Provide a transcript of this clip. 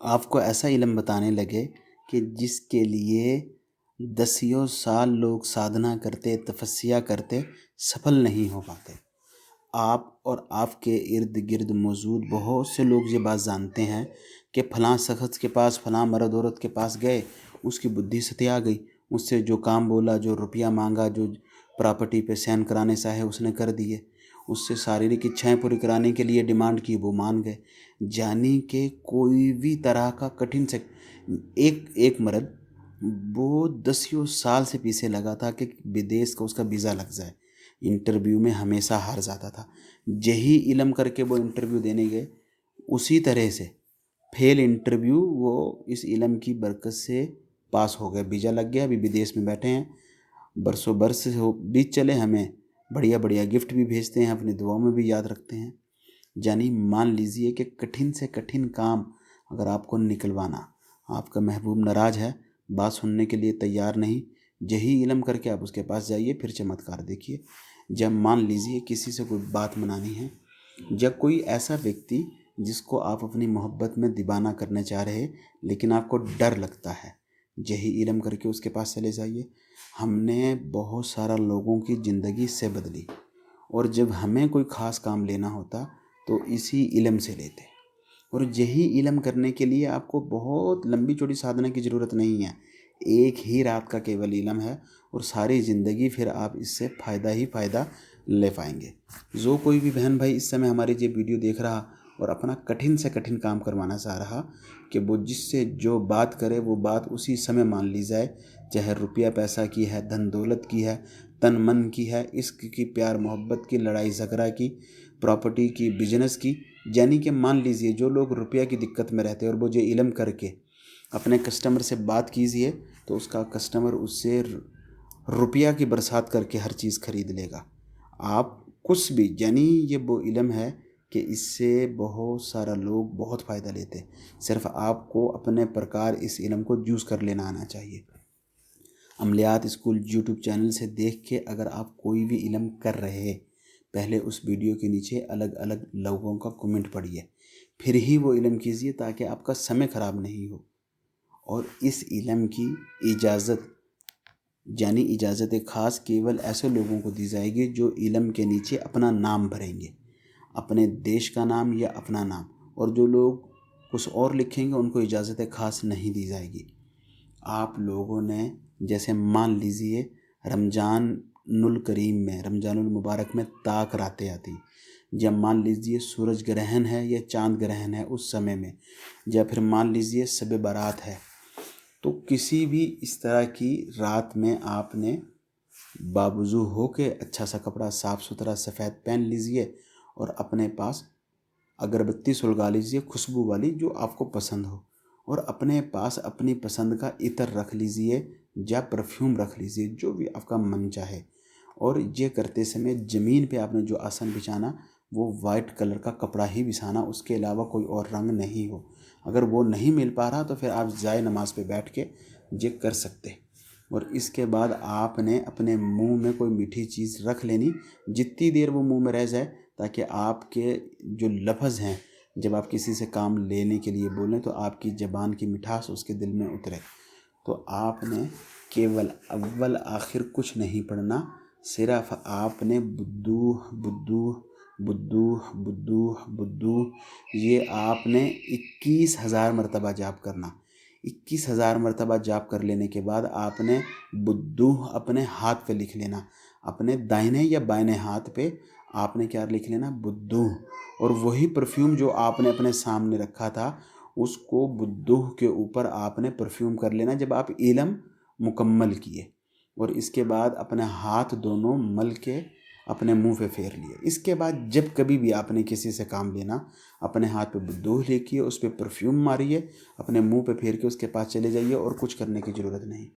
आपको ऐसा इल्म बताने लगे कि जिसके लिए दसियों साल लोग साधना करते, तपस्या करते, सफल नहीं हो पाते। आप और आपके इर्द गिर्द मौजूद बहुत से लोग ये बात जानते हैं कि फ़लाँ शख्स के पास, फ़लाँ मर्द औरत के पास गए, उसकी बुद्धि सतिया गई, उससे जो काम बोला, जो रुपया मांगा, जो प्रॉपर्टी पे साइन कराने चाहे उसने कर दिए, उससे शारीरिक इच्छाएं पूरी कराने के लिए डिमांड की, वो मान गए। जानी कि कोई भी तरह का कठिन से एक एक मर्द वो दसियों साल से पीछे लगा था कि विदेश का उसका वीज़ा लग जाए। इंटरव्यू में हमेशा हार जाता था। यही इल्म करके वो इंटरव्यू देने गए, उसी तरह से फेल इंटरव्यू वो इस इल्म की बरकत से पास हो गए, वीज़ा लग गया, अभी विदेश में बैठे हैं, बरसों बरस हो बीत चले, हमें बढ़िया बढ़िया गिफ्ट भी भेजते हैं, अपनी दुआओं में भी याद रखते हैं। यानी मान लीजिए कि कठिन से कठिन काम अगर आपको निकलवाना, आपका महबूब नाराज़ है, बात सुनने के लिए तैयार नहीं, यही इल्म करके आप उसके पास जाइए, फिर चमत्कार देखिए। जब मान लीजिए किसी से कोई बात मनानी है, जब कोई ऐसा व्यक्ति जिसको आप अपनी मोहब्बत में दीवाना करना चाह रहे लेकिन आपको डर लगता है, यही इल्म करके उसके पास चले जाइए। हमने बहुत सारा लोगों की ज़िंदगी से बदली, और जब हमें कोई ख़ास काम लेना होता तो इसी इल्म से लेते। और यही इल्म करने के लिए आपको बहुत लंबी चौड़ी साधना की ज़रूरत नहीं है, एक ही रात का केवल इल्म है, और सारी ज़िंदगी फिर आप इससे फ़ायदा ही फ़ायदा ले पाएंगे। जो कोई भी बहन भाई इस समय हमारी ये वीडियो देख रहा और अपना कठिन से कठिन काम करवाना चाह रहा कि वो जिससे जो बात करे वो बात उसी समय मान ली जाए, चाहे रुपया पैसा की है, धन दौलत की है, तन मन की है, इश्क की, प्यार मोहब्बत की, लड़ाई झगड़ा की, प्रॉपर्टी की, बिजनेस की। यानी कि मान लीजिए जो लोग रुपया की दिक्कत में रहते हैं और वो जो इल्म करके अपने कस्टमर से बात कीजिए तो उसका कस्टमर उससे रुपया की बरसात करके हर चीज़ खरीद लेगा। आप कुछ भी, यानी ये वो इल्म है कि इससे बहुत सारा लोग बहुत फ़ायदा लेते हैं। सिर्फ आपको अपने प्रकार इस इल्म को यूज़ कर लेना आना चाहिए। अमलियात स्कूल यूट्यूब चैनल से देख के अगर आप कोई भी इल्म कर रहे हैं, पहले उस वीडियो के नीचे अलग अलग लोगों का कमेंट पढ़िए, फिर ही वो इल्म कीजिए, ताकि आपका समय ख़राब नहीं हो। और इस इल्म की इजाज़त, यानी इजाज़त ख़ास केवल ऐसे लोगों को दी जाएगी जो इल्म के नीचे अपना नाम भरेंगे, अपने देश का नाम या अपना नाम, और जो लोग कुछ और लिखेंगे उनको इजाज़त ख़ास नहीं दी जाएगी। आप लोगों ने जैसे मान लीजिए रमज़ानुल करीम में, रमज़ानुल मुबारक में ताक रातें आती, जब मान लीजिए सूरज ग्रहण है या चांद ग्रहण है उस समय में, या फिर मान लीजिए शब बारात है, तो किसी भी इस तरह की रात में आपने बावजू हो के अच्छा सा कपड़ा साफ़ सुथरा सफ़ेद पहन लीजिए और अपने पास अगरबत्ती सुलगा लीजिए खुशबू वाली जो आपको पसंद हो, और अपने पास अपनी पसंद का इत्र रख लीजिए या परफ्यूम रख लीजिए, जो भी आपका मन चाहे। और ये करते समय ज़मीन पे आपने जो आसन बिछाना वो वाइट कलर का कपड़ा ही बिछाना, उसके अलावा कोई और रंग नहीं हो। अगर वो नहीं मिल पा रहा तो फिर आप जाए नमाज पे बैठ के ये कर सकते। और इसके बाद आपने अपने मुंह में कोई मीठी चीज़ रख लेनी, जितनी देर वो मुंह में रह जाए, ताकि आपके जो लफ्ज़ हैं जब आप किसी से काम लेने के लिए बोलें तो आपकी ज़बान की मिठास उसके दिल में उतरे। तो आपने केवल अव्वल आखिर कुछ नहीं पढ़ना, सिर्फ आपने बुद्धू बुद्धू बुद्धू बुद्धू बुद्धू ये आपने 21,000 मरतबा जाप करना। 21,000 मरतबा जाप कर लेने के बाद आपने बुद्धू अपने हाथ पे लिख लेना, अपने दाहिने या बाइने हाथ पे आपने क्या लिख लेना, बुद्धू। और वही परफ्यूम जो आपने अपने सामने रखा था उसको बुद्धू के ऊपर आपने परफ्यूम कर लेना जब आप इल्म मुकम्मल किए। और इसके बाद अपने हाथ दोनों मल के अपने मुंह पे फेर लिए। इसके बाद जब कभी भी आपने किसी से काम लेना, अपने हाथ पे बुद्धू लेके उस पर परफ्यूम मारिए, अपने मुंह पे फेर के उसके पास चले जाइए, और कुछ करने की ज़रूरत नहीं।